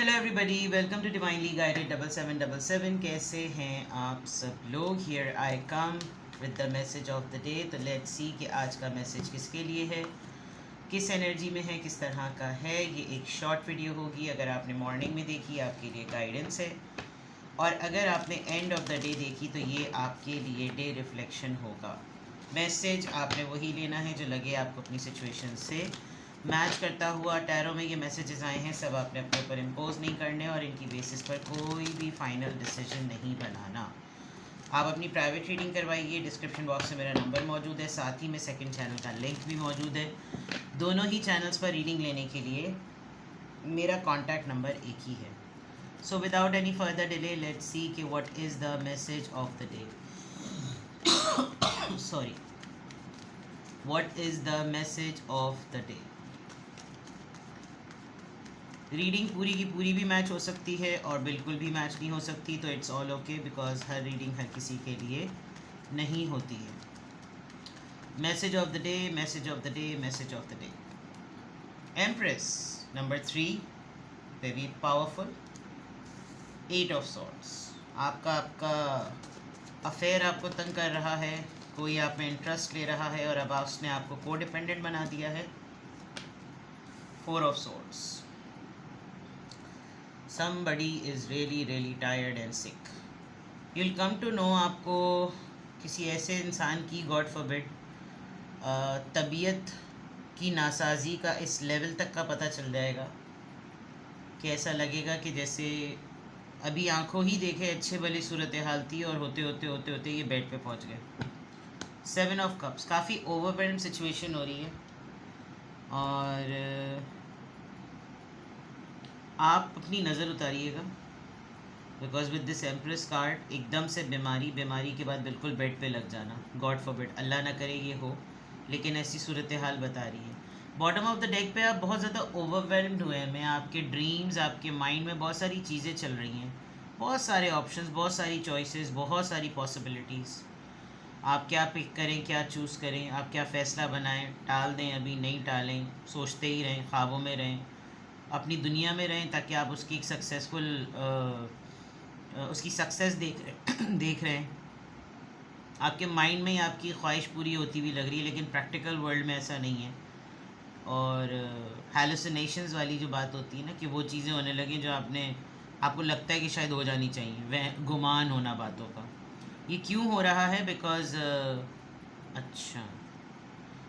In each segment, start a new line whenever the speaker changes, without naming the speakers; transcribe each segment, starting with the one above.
Hello everybody, welcome to divinely guided 7777। कैसे हैं आप सब लोग? Here I come with the message of the day. तो लेट्स सी कि आज का मैसेज किसके लिए है, किस एनर्जी में है, किस तरह का है। ये एक शॉर्ट वीडियो होगी। अगर आपने मॉर्निंग में देखी आपके लिए गाइडेंस है, और अगर आपने एंड ऑफ द डे देखी तो ये आपके लिए डे रिफ्लेक्शन होगा। मैसेज आपने वही लेना है जो लगे आपको अपनी सिचुएशन से मैच करता हुआ। टैरो में ये मैसेजेस आए हैं, सब आपने अपने ऊपर इम्पोज नहीं करने और इनकी बेसिस पर कोई भी फाइनल डिसीजन नहीं बनाना। आप अपनी प्राइवेट रीडिंग करवाइए। डिस्क्रिप्शन बॉक्स में मेरा नंबर मौजूद है, साथ ही में सेकंड चैनल का लिंक भी मौजूद है। दोनों ही चैनल्स पर रीडिंग लेने के लिए मेरा कॉन्टैक्ट नंबर एक ही है। So without any further delay let's see कि what is the message of the day. Sorry, what is the message of the day. Reading पूरी की पूरी भी मैच हो सकती है और बिल्कुल भी मैच नहीं हो सकती, तो इट्स ऑल ओके, बिकॉज हर रीडिंग हर किसी के लिए नहीं होती है। Message of the day, message of the day, message of the day. Empress number 3, very powerful. 8 of swords. आपका अफेयर आपको तंग कर रहा है, कोई आप में इंटरेस्ट ले रहा है और अब उसने आपको को डिपेंडेंट बना दिया है। 4 of swords. somebody is really tired and sick. You'll come to know, आपको किसी ऐसे इंसान की गॉड फॉरबिड तबीयत की नासाजी का इस लेवल तक का पता चल जाएगा कि ऐसा लगेगा कि जैसे अभी आंखों ही देखे अच्छे भली सूरत हाल थी और होते होते ये बेड पे पहुंच गए। 7 ऑफ कप्स। काफ़ी ओवरवेल्म सिचुएशन हो रही है और आप अपनी नज़र उतारिएगा, because with this empress card एकदम से बीमारी के बाद बिल्कुल बेड पे लग जाना, गॉड फॉरबिड, अल्लाह ना करे ये हो, लेकिन ऐसी सूरत हाल बता रही है। बॉटम ऑफ द डेक पे आप बहुत ज़्यादा ओवरवेल्म्ड हुए हैं। आपके ड्रीम्स, आपके माइंड में बहुत सारी चीज़ें चल रही हैं, बहुत सारे ऑप्शंस, बहुत सारी चॉइसेस, बहुत सारी पॉसिबिलिटीज़। आप क्या पिक करें, क्या चूज़ करें, आप क्या फ़ैसला बनाएं, टाल दें, अभी नहीं टालें, सोचते ही रहें, ख्वाबों में रहें, अपनी दुनिया में रहें, ताकि आप उसकी एक सक्सेसफुल उसकी सक्सेस देख रहे हैं। आपके माइंड में ही आपकी ख्वाहिश पूरी होती हुई लग रही है, लेकिन प्रैक्टिकल वर्ल्ड में ऐसा नहीं है। और हैलुसिनेशंस वाली जो बात होती है ना, कि वो चीज़ें होने लगी जो आपको लगता है कि शायद हो जानी चाहिए, वह गुमान होना बातों का। ये क्यों हो रहा है? बिकॉज अच्छा,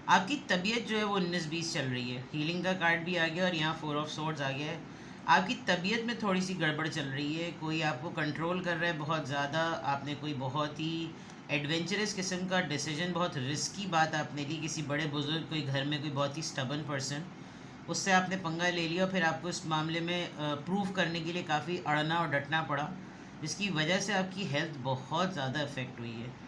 आपकी तबीयत जो है वो 19-20 चल रही है। हीलिंग का कार्ड भी आ गया और यहाँ 4 ऑफ सोर्ड्स आ गया है। आपकी तबीयत में थोड़ी सी गड़बड़ चल रही है, कोई आपको कंट्रोल कर रहा है बहुत ज़्यादा। आपने कोई बहुत ही एडवेंचरस किस्म का डिसीजन, बहुत रिस्की बात आपने ली, किसी बड़े बुजुर्ग, कोई घर में कोई बहुत ही स्टबन पर्सन, उससे आपने पंगा ले लिया और फिर आपको इस मामले में प्रूव करने के लिए काफ़ी अड़ना और डटना पड़ा, जिसकी वजह से आपकी हेल्थ बहुत ज़्यादा इफ़ेक्ट हुई है।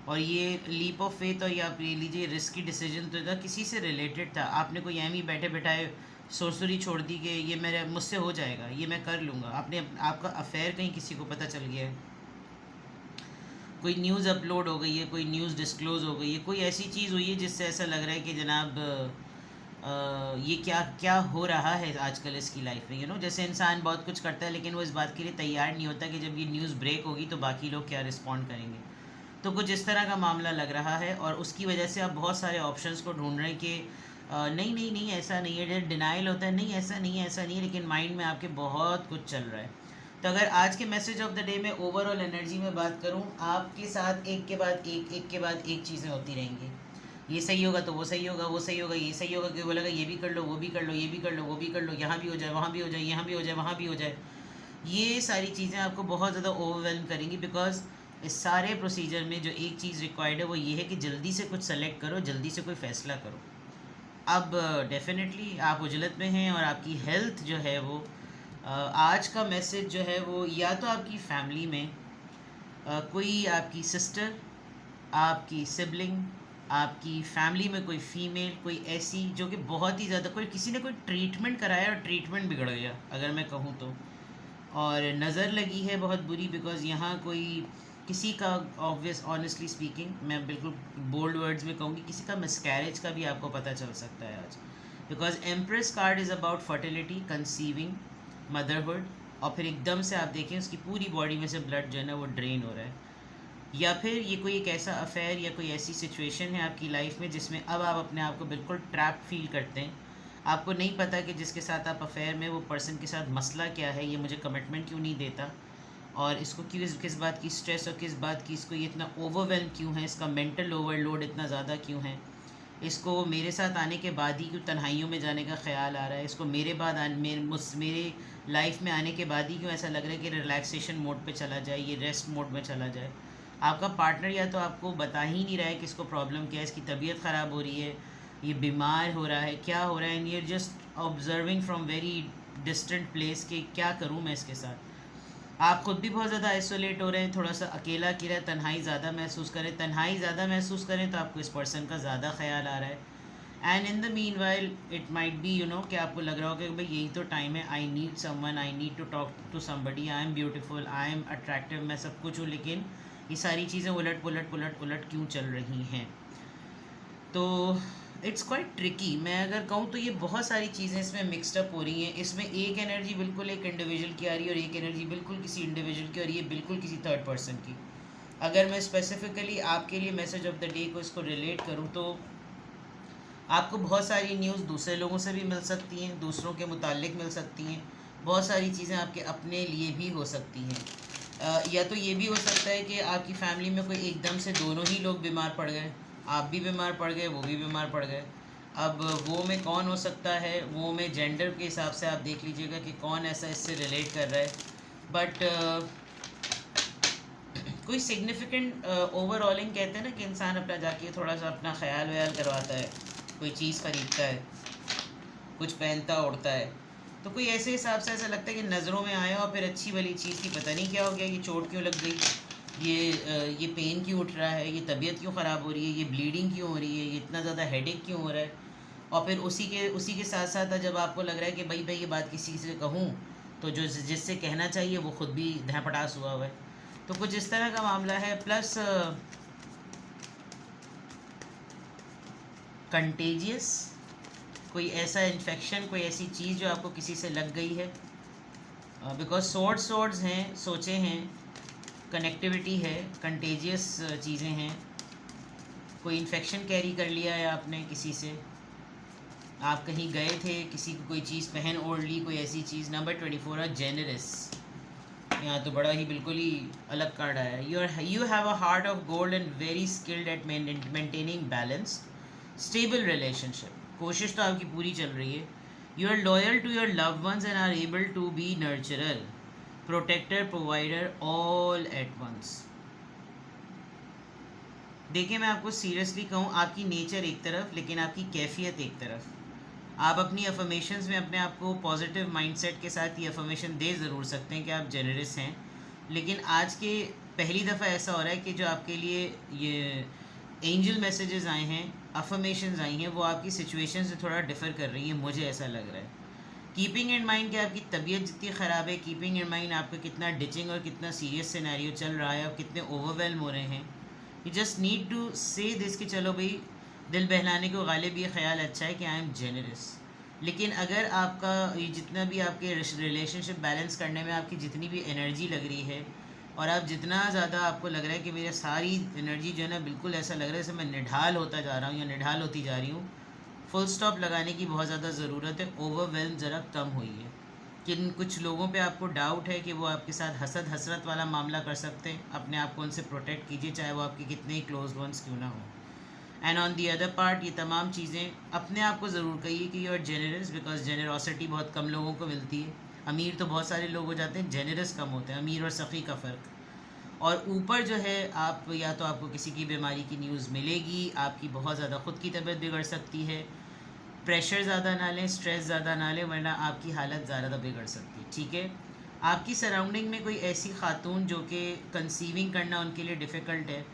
और ये लीप ऑफ फेथ, और ये आप ले लीजिए रिस्की डिसीजन, तो था किसी से रिलेटेड था। आपने कोई एम ही बैठे बैठाए सोचुरी छोड़ दी कि ये मेरे मुझसे हो जाएगा, ये मैं कर लूँगा। आपका अफेयर कहीं किसी को पता चल गया है, कोई न्यूज़ अपलोड हो गई है, कोई न्यूज़ डिस्क्लोज़ हो गई है, कोई ऐसी चीज़ हुई है जिससे ऐसा लग रहा है कि जनाब ये क्या क्या हो रहा है आजकल इसकी लाइफ में। जैसे इंसान बहुत कुछ करता है लेकिन वो इस बात के लिए तैयार नहीं होता कि जब ये न्यूज़ ब्रेक होगी तो बाकी लोग क्या रिस्पॉन्ड करेंगे। तो कुछ इस तरह का मामला लग रहा है और उसकी वजह से आप बहुत सारे ऑप्शंस को ढूंढ रहे हैं कि नहीं नहीं नहीं ऐसा नहीं है। जब डिनाइल होता है, नहीं ऐसा नहीं है, ऐसा नहीं है, लेकिन माइंड में आपके बहुत कुछ चल रहा है। तो अगर आज के मैसेज ऑफ द डे में ओवरऑल एनर्जी में बात करूं, आपके साथ एक के बाद एक चीज़ें होती रहेंगी। ये सही होगा तो वो सही होगा, वो सही होगा, ये सही होगा, कि बोलेगा ये भी कर लो, वो भी कर लो, ये भी कर लो, वो भी कर लो, यहाँ भी हो जाए, वहाँ भी हो जाए, यहाँ भी हो जाए, वहाँ भी हो जाए। ये सारी चीज़ें आपको बहुत ज़्यादा ओवरवेलम करेंगी, बिकॉज इस सारे प्रोसीजर में जो एक चीज़ रिक्वायर्ड है वो ये है कि जल्दी से कुछ सेलेक्ट करो, जल्दी से कोई फ़ैसला करो। अब डेफिनेटली आप उजलत में हैं और आपकी हेल्थ जो है वो आज का मैसेज जो है वो या तो आपकी फैमिली में कोई आपकी सिस्टर, आपकी सिबलिंग, आपकी फैमिली में कोई फीमेल, कोई ऐसी जो कि बहुत ही ज़्यादा, किसी ने कोई ट्रीटमेंट कराया और ट्रीटमेंट बिगड़ गया अगर मैं कहूँ तो, और नज़र लगी है बहुत बुरी, बिकॉज़ यहाँ कोई किसी का ऑब्वियस ऑनेस्टली स्पीकिंग मैं बिल्कुल बोल्ड वर्ड्स में कहूँगी, किसी का मिसकैरेज का भी आपको पता चल सकता है आज, because empress card is about fertility, conceiving, motherhood, और फिर एकदम से आप देखें उसकी पूरी बॉडी में से ब्लड जो है ना वो ड्रेन हो रहा है। या फिर ये कोई एक ऐसा अफेयर या कोई ऐसी सिचुएशन है आपकी लाइफ में जिसमें अब आप अपने आप को बिल्कुल ट्रैप फील करते हैं। आपको नहीं पता कि जिसके साथ आप अफेयर में, वो पर्सन के साथ मसला क्या है, ये मुझे कमिटमेंट क्यों नहीं देता, और इसको क्यों, किस बात की स्ट्रेस और किस बात की इसको ये इतना ओवरवेलम क्यों है, इसका मेंटल ओवरलोड इतना ज़्यादा क्यों है, इसको मेरे साथ आने के बाद ही क्यों तन्हाइयों में जाने का ख्याल आ रहा है, इसको मेरे बाद मेरे लाइफ में आने के बाद ही क्यों ऐसा लग रहा है कि रिलैक्सेशन मोड पे चला जाए, ये रेस्ट मोड में चला जाए। आपका पार्टनर या तो आपको बता ही नहीं रहा है कि इसको प्रॉब्लम क्या है, इसकी तबीयत ख़राब हो रही है, ये बीमार हो रहा है, क्या हो रहा है, and you're just observing from very distant place कि क्या करूँ मैं इसके साथ। आप ख़ुद भी बहुत ज़्यादा आइसोलेट हो रहे हैं, थोड़ा सा अकेला अकेला तन्हाई ज़्यादा महसूस करें, तन्हाई ज़्यादा महसूस करें तो आपको इस पर्सन का ज़्यादा ख्याल आ रहा है। And in the mean while it might be कि आपको लग रहा होगा कि भाई यही तो टाइम है, I need someone, I need to talk to somebody, I am beautiful, I am attractive, मैं सब कुछ हूँ, लेकिन ये सारी चीज़ें उलट पुलट पुलट उलट क्यों चल रही हैं। तो इट्स क्वाइट ट्रिकी। मैं अगर कहूँ तो ये बहुत सारी चीज़ें इसमें मिक्सड अप हो रही हैं। इसमें एक एनर्जी बिल्कुल एक इंडिविजुअल की आ रही है और एक एनर्जी बिल्कुल किसी इंडिविजुअल की, और ये बिल्कुल किसी थर्ड पर्सन की। अगर मैं स्पेसिफिकली आपके लिए मैसेज ऑफ द डे को इसको रिलेट करूँ तो आपको बहुत सारी न्यूज़ दूसरे लोगों से भी मिल सकती हैं, दूसरों के मुतालिक मिल सकती हैं, बहुत सारी चीज़ें आपके अपने लिए भी हो सकती हैं। या तो ये भी हो सकता है कि आपकी फैमिली में कोई एकदम से दोनों ही लोग बीमार पड़ गए, आप भी बीमार पड़ गए, वो भी बीमार पड़ गए। अब वो में कौन हो सकता है, वो में जेंडर के हिसाब से आप देख लीजिएगा कि कौन ऐसा इससे रिलेट कर रहा है। बट कोई सिग्निफिकेंट ओवरऑलिंग कहते हैं ना कि इंसान अपना जाके थोड़ा सा अपना ख्याल व्याल करवाता है, कोई चीज़ ख़रीदता है, कुछ पहनता ओढ़ता है, तो कोई ऐसे हिसाब से ऐसा लगता है कि नज़रों में आया और फिर अच्छी वाली चीज़ की पता नहीं क्या हो गया, ये चोट क्यों लग गई, ये पेन क्यों उठ रहा है, ये तबीयत क्यों ख़राब हो रही है, ये ब्लीडिंग क्यों हो रही है, ये इतना ज़्यादा हेडेक क्यों हो रहा है। और फिर उसी के साथ साथ जब आपको लग रहा है कि भाई ये बात किसी से कहूँ तो जो जिससे कहना चाहिए वो ख़ुद भी धैपटास हुआ हुआ है। तो कुछ इस तरह का मामला है। प्लस कंटेजियस, कोई ऐसा इन्फेक्शन, कोई ऐसी चीज़ जो आपको किसी से लग गई है, बिकॉज सोर्ड्स हैं, सोचे हैं, कनेक्टिविटी है, कंटेजियस चीज़ें हैं। कोई इन्फेक्शन कैरी कर लिया है आपने किसी से, आप कहीं गए थे, किसी को कोई चीज़ पहन ओढ़ ली, कोई ऐसी चीज़। नंबर 24 है जेनरस, यहाँ तो बड़ा ही बिल्कुल ही अलग कार्ड आया है। You have a heart of gold and very skilled at maintaining balance stable relationship. कोशिश तो आपकी पूरी चल रही है। You are loyal to your love once and are able to be nurturer, protector, provider all at once. देखिए मैं आपको सीरियसली कहूँ, आपकी नेचर एक तरफ लेकिन आपकी कैफियत एक तरफ। आप अपनी अफर्मेशंस में अपने आप को पॉजिटिव माइंडसेट के साथ ये अफर्मेशन दे ज़रूर सकते हैं कि आप जेनरस हैं, लेकिन आज के पहली दफ़ा ऐसा हो रहा है कि जो आपके लिए ये एंजल मैसेजेस आए हैं, अफर्मेशंस आई हैं, वो आपकी सिचुएशन से थोड़ा डिफ़र कर रही है, मुझे ऐसा लग रहा है। कीपिंग इन माइंड कि आपकी तबीयत जितनी ख़राब है, कीपिंग इन माइंड आपका कितना डिचिंग और कितना सीरियस सिनेरियो चल रहा है, आप कितने ओवरवेलम हो रहे हैं, यू जस्ट नीड टू से दिस कि चलो भाई दिल बहलाने को गालिब ये ख्याल अच्छा है कि आई एम जेनरस। लेकिन अगर आपका ये जितना भी आपके रिलेशनशिप बैलेंस करने में आपकी जितनी भी एनर्जी लग रही है, और आप जितना ज़्यादा आपको लग रहा है कि मेरी सारी एनर्जी जो है ना बिल्कुल ऐसा लग रहा है जैसे मैं निढाल होता जा रहा हूँ या निढाल होती जा रही हूँ, फुल स्टॉप लगाने की बहुत ज़्यादा ज़रूरत है। ओवरवेलम ज़रा कम हुई है। किन कुछ लोगों पे आपको डाउट है कि वो आपके साथ हसद हसरत वाला मामला कर सकते हैं, अपने आप को उनसे प्रोटेक्ट कीजिए, चाहे वो आपके कितने ही क्लोज वंस क्यों ना हो। And on the other part, ये तमाम चीज़ें अपने आप को ज़रूर कहिए कि you are generous, because generosity बहुत कम लोगों को मिलती है। अमीर तो बहुत सारे लोग हो जाते हैं, जेनरस कम होते हैं, अमीर और सफ़ी का फ़र्क। और ऊपर जो है आप या तो आपको किसी की बीमारी की न्यूज़ मिलेगी, आपकी बहुत ज़्यादा ख़ुद की तबीयत बिगड़ सकती है। प्रेशर ज़्यादा ना लें, स्ट्रेस ज़्यादा ना लें, वरना आपकी हालत ज़्यादा बिगड़ सकती है। ठीक है, आपकी सराउंडिंग में कोई ऐसी खातून जो कि कंसीविंग करना उनके लिए डिफ़िकल्ट है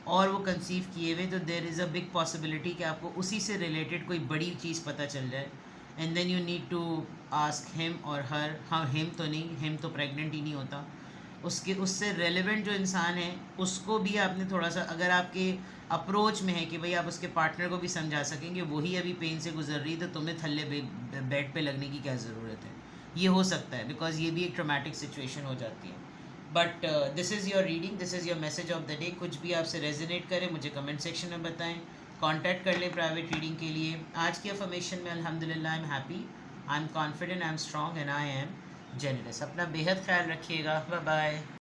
और वो कंसीव किए हुए, तो there is a big possibility कि आपको उसी से रिलेटेड कोई बड़ी चीज़ पता चल जाए। And then you need to ask him और हर, हाँ हिम तो नहीं, हिम तो प्रेग्नेंट ही नहीं होता, उससे रेलेवेंट जो इंसान है उसको भी आपने थोड़ा सा, अगर आपके अप्रोच में है कि भाई आप उसके पार्टनर को भी समझा सकेंगे वही अभी पेन से गुजर रही है, तो तुम्हें थल्ले बेड पे लगने की क्या ज़रूरत है। ये हो सकता है, बिकॉज ये भी एक ट्रोमेटिक सिचुएशन हो जाती है। But this is your reading, this is your message of the day. कुछ भी आपसे रेजोनेट करे मुझे कमेंट सेक्शन में बताएं, कांटेक्ट कर लें प्राइवेट रीडिंग के लिए। आज की अफर्मेशन में अल्हम्दुलिल्लाह I am happy, I am confident, I am strong and I am generous. अपना बेहद ख्याल रखिएगा। Bye bye.